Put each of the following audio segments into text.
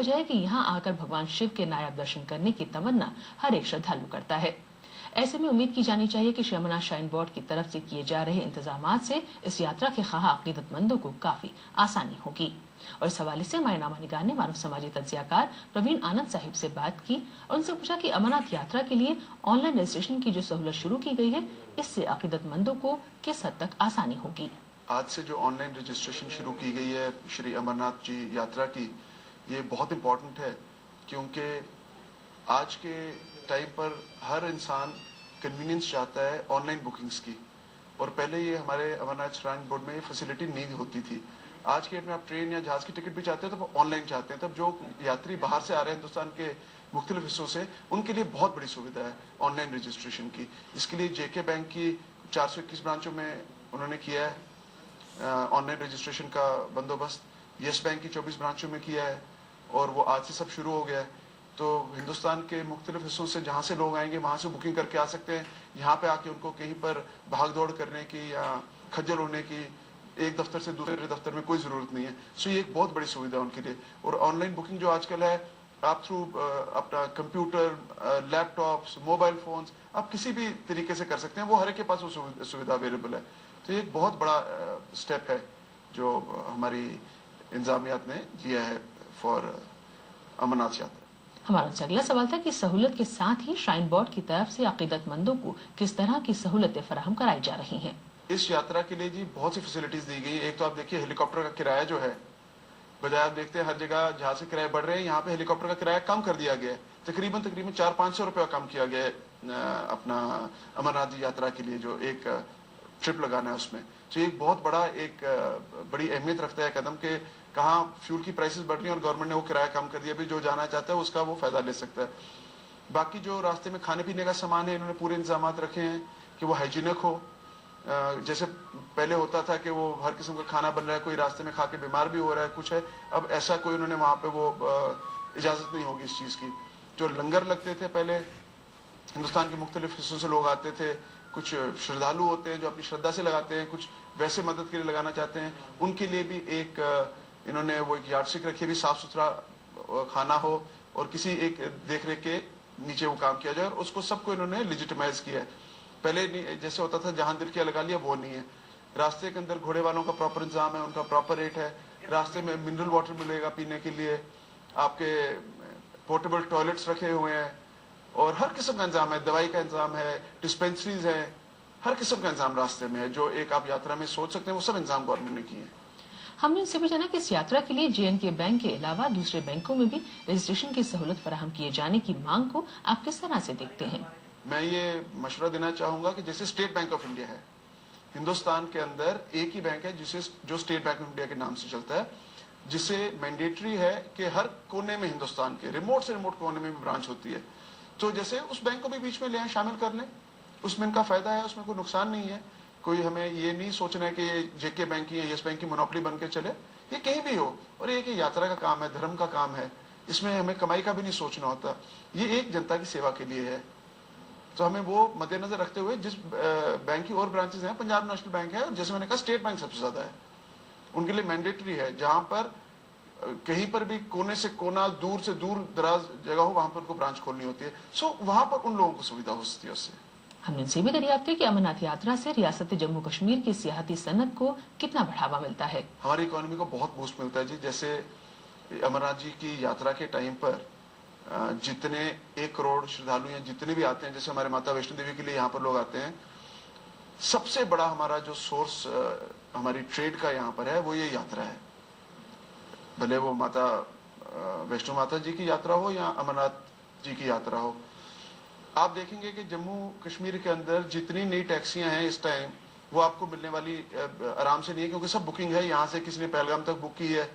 वजह है कि यहाँ आकर भगवान शिव के नायाब दर्शन करने की तमन्ना हर एक श्रद्धालु करता है। ऐसे में उम्मीद की जानी चाहिए कि श्री अमरनाथ श्राइन बोर्ड की तरफ से किए जा रहे इंतजाम से इस यात्रा के ख्वाह अकीदतमंदों को काफी आसानी होगी। और इस हवाले से हमारे नामा निगाह ने मानव समाजी तज्जियाकार प्रवीण आनंद साहिब से बात की और उनसे पूछा कि अमरनाथ यात्रा के लिए ऑनलाइन रजिस्ट्रेशन की जो सहूलत शुरू की गई है, इससे अकीदतमंदों को किस हद तक आसानी होगी। आज से जो ऑनलाइन रजिस्ट्रेशन शुरू की गई है श्री अमरनाथ जी यात्रा की, ये बहुत इम्पोर्टेंट है क्योंकि आज के टाइम पर हर इंसान कन्वीनियंस चाहता है ऑनलाइन बुकिंग्स की, और पहले ये हमारे अमरनाथ श्राइन बोर्ड में ये फैसिलिटी नहीं होती थी। आज के डेट में आप ट्रेन या जहाज की टिकट भी चाहते हैं तो ऑनलाइन चाहते हैं। तब जो यात्री बाहर से आ रहे हैं हिंदुस्तान के मुख्तलिफ हिस्सों से, उनके लिए बहुत बड़ी सुविधा है ऑनलाइन रजिस्ट्रेशन की। इसके लिए जेके बैंक की 421 ब्रांचों में उन्होंने किया है ऑनलाइन रजिस्ट्रेशन का बंदोबस्त, येस बैंक की 24 ब्रांचों में किया है, और वो आज से सब शुरू हो गया है। तो हिंदुस्तान के मुख्तलिफ हिस्सों से जहाँ से लोग आएंगे वहाँ से बुकिंग करके आ सकते हैं। यहाँ पे आके उनको कहीं पर भाग दौड़ करने की या खज्जल होने की एक दफ्तर से दूसरे दफ्तर में कोई जरूरत नहीं है। सो ये एक बहुत बड़ी सुविधा है उनके लिए। और ऑनलाइन बुकिंग जो आजकल है, आप थ्रू अपना कंप्यूटर, लैपटॉप्स, मोबाइल फोन्स, आप किसी भी तरीके से कर सकते हैं, वो हर एक के पास वो सुविधा अवेलेबल है। तो ये एक बहुत बड़ा स्टेप है जो हमारी इंतजामियात ने लिया है फॉर अमरनाथ यात्रा। हमारा अगला सवाल था कि सहूलत के साथ ही श्राइन बोर्ड की तरफ से अकीदतमंदों को किस तरह की सहूलतें फराहम कराई जा रही हैं। इस यात्रा के लिए जी बहुत सी फैसिलिटीज दी गई। एक तो आप देखिए हेलीकॉप्टर का किराया जो है, बजाय आप देखते हैं हर जगह जहां से किराए बढ़ रहे हैं, यहाँ पे हेलीकॉप्टर का किराया कम कर दिया गया है। तकरीबन 400-500 रुपया कम किया गया है अपना अमरनाथ जी यात्रा के लिए जो एक ट्रिप लगाना है उसमें। तो ये एक बहुत बड़ा एक बड़ी अहमियत रखता है कदम के कहाँ फ्यूल की प्राइसेस बढ़ रही है और गवर्नमेंट ने वो किराया कम कर दिया, भी जो जाना चाहता है उसका वो फायदा ले सकता है। बाकी जो रास्ते में खाने पीने का सामान है, इन्होंने पूरे इंतजाम रखे हैं कि वो हाइजीनिक हो। जैसे पहले होता था कि वो हर किस्म का खाना बन रहा है, कोई रास्ते में खा के बीमार भी हो रहा है कुछ है, अब ऐसा कोई उन्होंने वहां पे वो इजाजत नहीं होगी इस चीज की। जो लंगर लगते थे पहले, हिंदुस्तान के मुख्तलिफ हिस्सों से लोग आते थे, कुछ श्रद्धालु होते हैं जो अपनी श्रद्धा से लगाते हैं, कुछ वैसे मदद के लिए लगाना चाहते हैं, उनके लिए भी एक इन्होंने वो एक यार्डस्टिक रखी, भी साफ सुथरा खाना हो और किसी एक देख रेख के नीचे वो काम किया जाए, और उसको सबको इन्होंने लेजिटिमाइज किया है। पहले जैसे होता था जहां दिल किया लगा लिया, वो नहीं है। रास्ते के अंदर घोड़े वालों का प्रॉपर इंतजाम है, उनका प्रॉपर रेट है। रास्ते में मिनरल वाटर मिलेगा पीने के लिए, आपके पोर्टेबल टॉयलेट्स रखे हुए हैं, और हर किस्म का इंतजाम है, दवाई का इंतजाम है, डिस्पेंसरीज है, हर किस्म का इंतजाम रास्ते में है। जो एक आप यात्रा में सोच सकते हैं वो सब इंतजाम गवर्नमेंट ने किए हैं। हमने इनसे भी जाना कि इस यात्रा के लिए JNK बैंक के अलावा दूसरे बैंकों में भी रजिस्ट्रेशन की सहूलत फराहम किए जाने की मांग को आप किस तरह से देखते हैं। मैं ये मशवरा देना चाहूंगा कि जैसे स्टेट बैंक ऑफ इंडिया है, हिंदुस्तान के अंदर एक ही बैंक है जो स्टेट बैंक ऑफ इंडिया के नाम से चलता है, जिसे मैंडेटरी है कि हर कोने में, हिंदुस्तान के रिमोट से रिमोट कोने में भी ब्रांच होती है। तो जैसे उस बैंक को भी बीच में ले आए, शामिल कर लें, उसमें इनका फायदा है, उसमें कोई नुकसान नहीं है। कोई हमें ये नहीं सोचना है कि ये जेके बैंक की या येस बैंक की मोनोपोली बन के चले, ये कहीं भी हो। और ये कि यात्रा का काम है, धर्म का काम है, इसमें हमें कमाई का भी नहीं सोचना होता, ये एक जनता की सेवा के लिए है। तो हमें वो मद्देनजर रखते हुए, जिस बैंक की और ब्रांचेस हैं, पंजाब नेशनल बैंक है और जैसे मैंने कहा स्टेट बैंक सबसे ज्यादा है, उनके लिए मैंडेटरी है। जहां पर कहीं पर भी कोने से कोना, दूर से दूर दराज जगह हो, वहां पर उनको ब्रांच खोलनी होती है। सो वहां पर उन लोगों को सुविधा हो सकती है उससे। हमने इनसे भी दरियाफ्त की कि अमरनाथ यात्रा से रियासत जम्मू कश्मीर की सियाहती सनत को कितना बढ़ावा मिलता है। हमारी इकोनॉमी को बहुत बूस्ट मिलता है जी। जैसे अमरनाथ जी की यात्रा के टाइम पर जितने 1 करोड़ श्रद्धालु हैं, जितने भी आते हैं, जैसे हमारे माता वैष्णो देवी के लिए यहाँ पर लोग आते हैं, सबसे बड़ा हमारा जो सोर्स हमारी ट्रेड का यहाँ पर है वो ये यात्रा है। भले वो माता वैष्णो माता जी की यात्रा हो या अमरनाथ जी की यात्रा हो, आप देखेंगे कि जम्मू कश्मीर के अंदर जितनी नई टैक्सियां हैं इस टाइम, वो आपको मिलने वाली आराम से नहीं है, क्योंकि सब बुकिंग है। यहाँ से किसी ने पहलगाम तक बुक की है,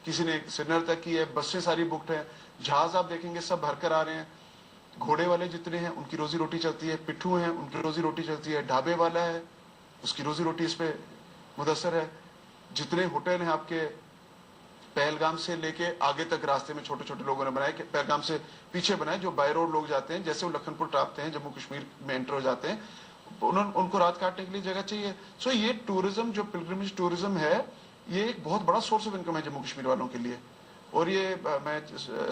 किसी ने श्रीनगर तक की है, बसें सारी बुकड है, जहाज आप देखेंगे सब भरकर आ रहे हैं। घोड़े वाले जितने हैं उनकी रोजी रोटी चलती है, पिट्ठू हैं उनकी रोजी रोटी चलती है, ढाबे वाला है उसकी रोजी रोटी इस पे मुदस्सर है। जितने होटल हैं आपके पहलगाम से लेके आगे तक रास्ते में छोटे छोटे लोगों ने बनाए, पहलगाम से पीछे बनाए, जो बाय रोड लोग जाते हैं, जैसे वो लखनपुर टापते हैं, जम्मू कश्मीर में एंटर हो जाते हैं, उनको रात काटने के लिए जगह चाहिए। सो ये टूरिज्म जो पिलग्रिमेज टूरिज्म है, ये एक बहुत बड़ा सोर्स ऑफ इनकम है जम्मू कश्मीर वालों के लिए। اور یہ میں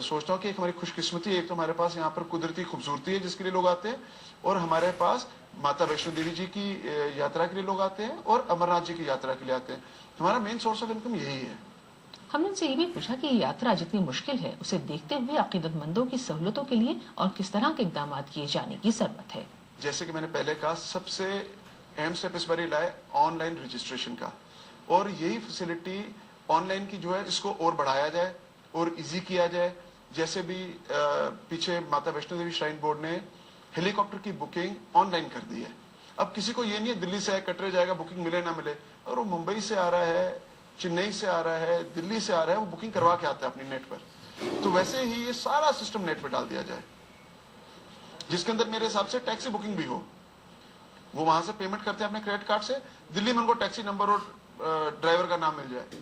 سوچتا ہوں کہ ایک ہماری خوش قسمتی ہے، ایک تو ہمارے پاس یہاں پر قدرتی خوبصورتی ہے جس کے لیے لوگ آتے ہیں، اور ہمارے پاس ماتا ویشنو دیوی جی کی یاترا کے لیے لوگ آتے ہیں اور امرناتھ جی کی یاترا کے لیے آتے ہیں. ہمارا مین سورس آف انکم یہی ہے. ہم نے ان سے یہ بھی پوچھا کہ یہ یاترا جتنی مشکل ہے اسے دیکھتے ہوئے عقیدت مندوں کی سہولتوں کے لیے اور کس طرح کے اقدامات کیے جانے کی ضرورت ہے. جیسے کہ میں نے پہلے کہا، سب سے اہم اسٹیپ اس بار یہ لائے آن لائن رجسٹریشن کا، اور یہی فیسلٹی آن لائن کی جو ہے اس کو اور بڑھایا جائے اور ایزی کیا جائے. جیسے بھی پیچھے ماتا ویشنو دیوی شرائن بورڈ نے ہیلی کاپٹر کی بکنگ آن لائن کر دی ہے. اب کسی کو یہ نہیں ہے دلی سے کٹرے جائے گا بکنگ ملے نہ ملے، اور وہ ممبئی سے آ رہا ہے، چنئی سے آ رہا ہے، دلی سے آ رہا ہے، وہ بکنگ کروا کے آتا ہے اپنی نیٹ پر. تو ویسے ہی یہ سارا سسٹم نیٹ پہ ڈال دیا جائے، جس کے اندر میرے حساب سے ٹیکسی بکنگ بھی ہو. وہ وہاں سے پیمنٹ کرتے ہیں اپنے کریڈٹ کارڈ سے، دلی میں ان کو ٹیکسی نمبر اور ڈرائیور کا نام مل جائے.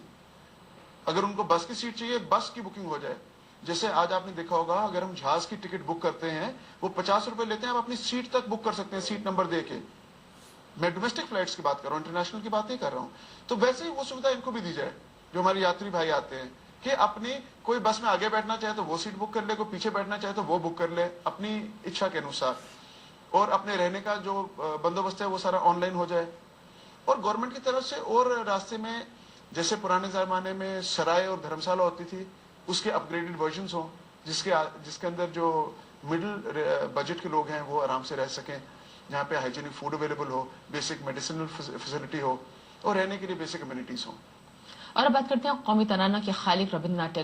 اگر ان کو بس کی سیٹ چاہیے، بس کی بکنگ ہو جائے. جیسے آج آپ نے دیکھا ہوگا اگر ہم جہاز کی ٹکٹ بک کرتے ہیں وہ 50 روپے لیتے ہیں، آپ اپنی سیٹ تک بک کر سکتے ہیں سیٹ نمبر دے کے. میں ڈومیسٹک فلائٹس کی بات کر رہا ہوں، انٹرنیشنل کی بات نہیں کر رہا ہوں. تو ویسے ہی وہ سویدھا ان کو بھی دی جائے جو ہمارے یاتری بھائی آتے ہیں، کہ اپنی کوئی بس میں آگے بیٹھنا چاہے تو وہ سیٹ بک کر لے، کوئی پیچھے بیٹھنا چاہے تو وہ بک کر لے اپنی اچھا کے انوسار. اور اپنے رہنے کا جو بندوبست ہے وہ سارا آن لائن ہو جائے. اور گورنمنٹ کی طرف سے اور راستے میں جیسے پرانے زمانے میں سرائے اور دھرمشالہ ہوتی تھی، اس کے اپ گریڈڈ ورژنس ہوں جس کے اندر جو مڈل بجٹ کے لوگ ہیں وہ آرام سے رہ سکیں، جہاں پہ ہائیجینک فوڈ اویلیبل ہو، بیسک میڈیسنل فیسلٹی ہو، اور رہنے کے لیے بیسک کمیونٹیز ہوں. اور اب بات کرتے ہیں قومی ترانہ کے خالق ربندر ناتھ